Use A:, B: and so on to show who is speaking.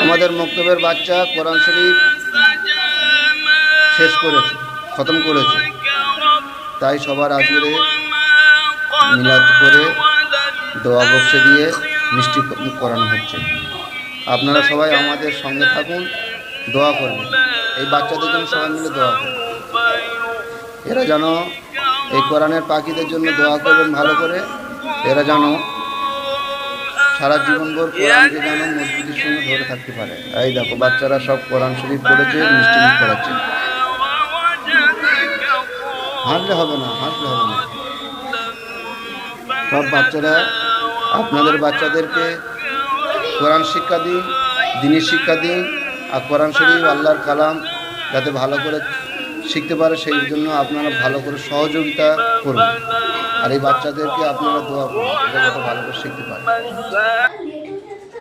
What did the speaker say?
A: আমাদের মক্তবের বাচ্চা কোরআন শরীফ শেষ করেছে, খতম করেছে, তাই সবার আজকে মিলাদ করে দোয়া বক্সে দিয়ে মিষ্টি করানো হচ্ছে। আপনারা সবাই আমাদের সঙ্গে থাকুন, দোয়া করবেন, এই বাচ্চাদের জন্য সবাই মিলে দোয়া করবেন। এরা যেন এই কোরআনের পাখিদের জন্য দোয়া করবেন ভালো করে, এরা যেন সারা জীবনভর কোরআনকে যেন মজবুতির সঙ্গে ধরে থাকতে পারে। এই দেখো বাচ্চারা সব কোরআন শরীফ পড়েছে, মিষ্টি মুখ করাচ্ছে। হাসলে হবে না, হাসলে হবে না। সব বাচ্চারা আপনাদের বাচ্চাদেরকে কোরআন শিক্ষা দিন, দ্বীনি শিক্ষা দিন, আর কোরআন শরীফ আল্লাহর কালাম যাতে ভালো করে শিখতে পারে সেই জন্য আপনারা ভালো করে সহযোগিতা করবেন। আর এই বাচ্চাদেরকে আপনারা দোয়া করুন যাতে ভালো করে শিখতে পারে।